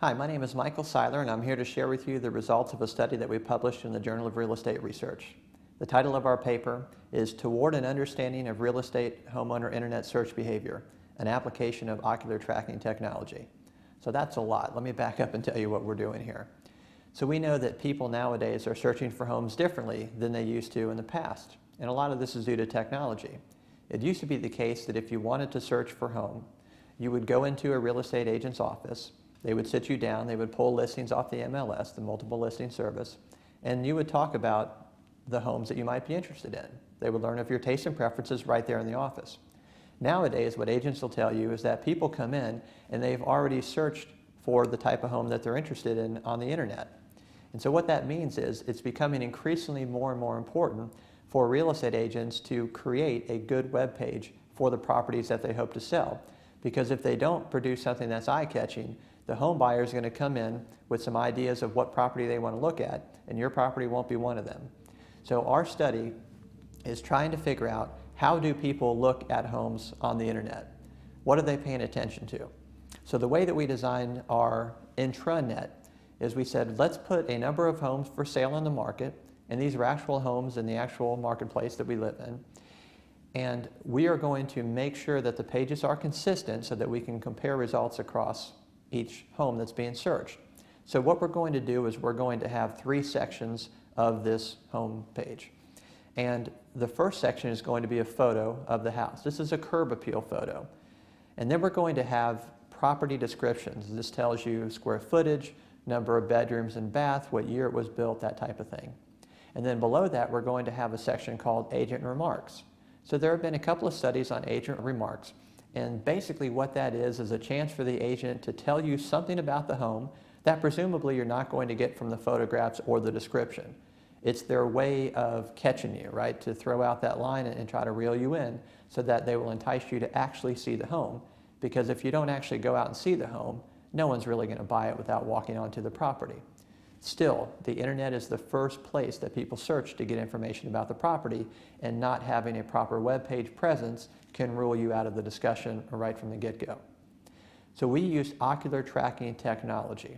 Hi, my name is Michael Seiler, and I'm here to share with you the results of a study that we published in the Journal of Real Estate Research. The title of our paper is Toward an Understanding of Real Estate Homeowner Internet Search Behavior, an Application of Ocular Tracking Technology. So that's a lot. Let me back up and tell you what we're doing here. So we know that people nowadays are searching for homes differently than they used to in the past, and a lot of this is due to technology. It used to be the case that if you wanted to search for a home, you would go into a real estate agent's office. They would sit you down, they would pull listings off the MLS, the multiple listing service, and you would talk about the homes that you might be interested in. They would learn of your tastes and preferences right there in the office. Nowadays, what agents will tell you is that people come in and they've already searched for the type of home that they're interested in on the internet. And so what that means is it's becoming increasingly more and more important for real estate agents to create a good web page for the properties that they hope to sell. Because if they don't produce something that's eye-catching, the home buyer is going to come in with some ideas of what property they want to look at, and your property won't be one of them. So our study is trying to figure out, how do people look at homes on the internet? What are they paying attention to? So the way that we designed our intranet is we said, let's put a number of homes for sale on the market, and these are actual homes in the actual marketplace that we live in. And we are going to make sure that the pages are consistent so that we can compare results across each home that's being searched. So what we're going to do is we're going to have 3 sections of this home page. And the first section is going to be a photo of the house. This is a curb appeal photo. And then we're going to have property descriptions. This tells you square footage, number of bedrooms and bath, what year it was built, that type of thing. And then below that, we're going to have a section called agent remarks. So there have been a couple of studies on agent remarks. And basically what that is a chance for the agent to tell you something about the home that presumably you're not going to get from the photographs or the description. It's their way of catching you, right? To throw out that line and try to reel you in so that they will entice you to actually see the home. Because if you don't actually go out and see the home, no one's really going to buy it without walking onto the property. Still, the internet is the first place that people search to get information about the property, and not having a proper web page presence can rule you out of the discussion right from the get-go. So we use ocular tracking technology.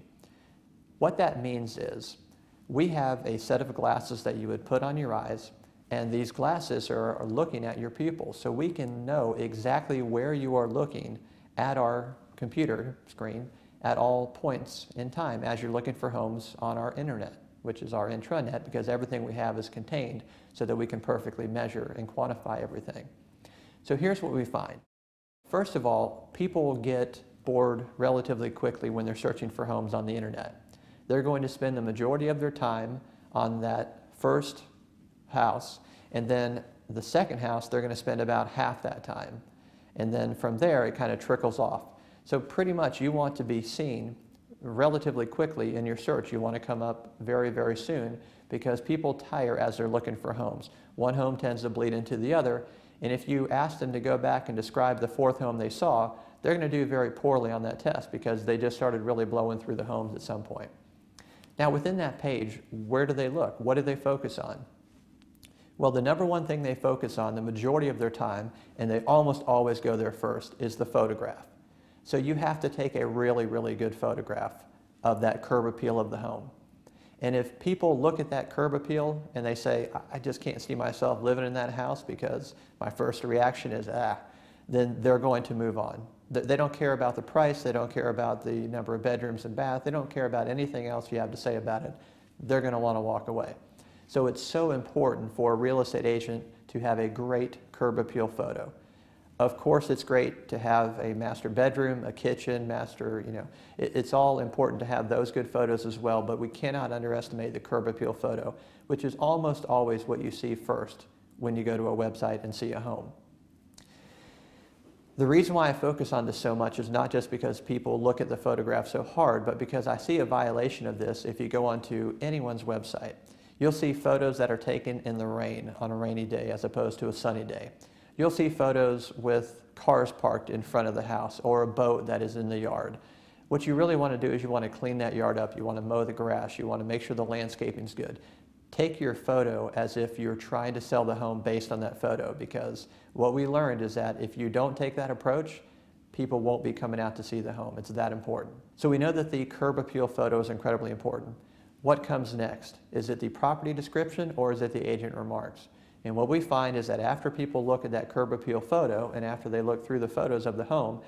What that means is we have a set of glasses that you would put on your eyes, and these glasses are looking at your pupils. So we can know exactly where you are looking at our computer screen at all points in time as you're looking for homes on our internet, which is our intranet, because everything we have is contained so that we can perfectly measure and quantify everything. So here's what we find. First of all, people get bored relatively quickly when they're searching for homes on the internet. They're going to spend the majority of their time on that first house, and then the second house they're going to spend about half that time. And then from there it kind of trickles off. So pretty much you want to be seen relatively quickly in your search. You want to come up very, very soon, because people tire as they're looking for homes. One home tends to bleed into the other, and if you ask them to go back and describe the 4th home they saw, they're going to do very poorly on that test because they just started really blowing through the homes at some point. Now within that page, where do they look? What do they focus on? Well, the number one thing they focus on the majority of their time, and they almost always go there first, is the photograph. So you have to take a really, really good photograph of that curb appeal of the home. And if people look at that curb appeal and they say, I just can't see myself living in that house because my first reaction is, then they're going to move on. They don't care about the price, they don't care about the number of bedrooms and bath, they don't care about anything else you have to say about it. They're going to want to walk away. So it's so important for a real estate agent to have a great curb appeal photo. Of course, it's great to have a master bedroom, a kitchen, it's all important to have those good photos as well, but we cannot underestimate the curb appeal photo, which is almost always what you see first when you go to a website and see a home. The reason why I focus on this so much is not just because people look at the photograph so hard, but because I see a violation of this if you go onto anyone's website. You'll see photos that are taken in the rain on a rainy day as opposed to a sunny day. You'll see photos with cars parked in front of the house or a boat that is in the yard. What you really want to do is you want to clean that yard up, you want to mow the grass, you want to make sure the landscaping's good. Take your photo as if you're trying to sell the home based on that photo, because what we learned is that if you don't take that approach, people won't be coming out to see the home. It's that important. So we know that the curb appeal photo is incredibly important. What comes next? Is it the property description or is it the agent remarks? And what we find is that after people look at that curb appeal photo and after they look through the photos of the home,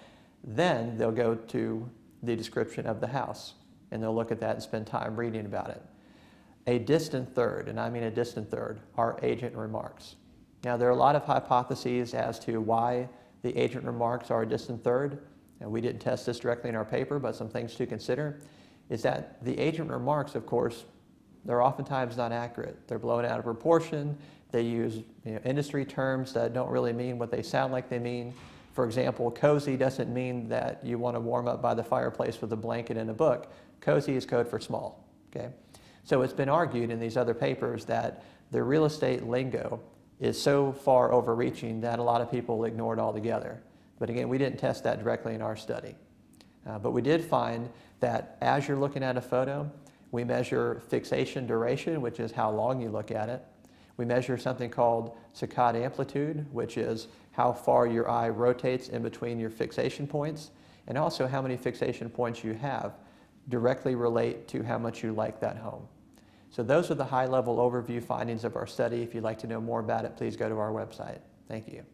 then they'll go to the description of the house and they'll look at that and spend time reading about it. A distant third, and I mean a distant third, are agent remarks. Now there are a lot of hypotheses as to why the agent remarks are a distant third. And we didn't test this directly in our paper, but some things to consider is that the agent remarks, of course, they're oftentimes not accurate. They're blown out of proportion. They use industry terms that don't really mean what they sound like they mean. For example, cozy doesn't mean that you want to warm up by the fireplace with a blanket and a book. Cozy is code for small. Okay? So it's been argued in these other papers that the real estate lingo is so far overreaching that a lot of people ignore it altogether. But again, we didn't test that directly in our study. But we did find that as you're looking at a photo, we measure fixation duration, which is how long you look at it. We measure something called saccade amplitude, which is how far your eye rotates in between your fixation points, and also how many fixation points you have directly relate to how much you like that home. So those are the high-level overview findings of our study. If you'd like to know more about it, please go to our website. Thank you.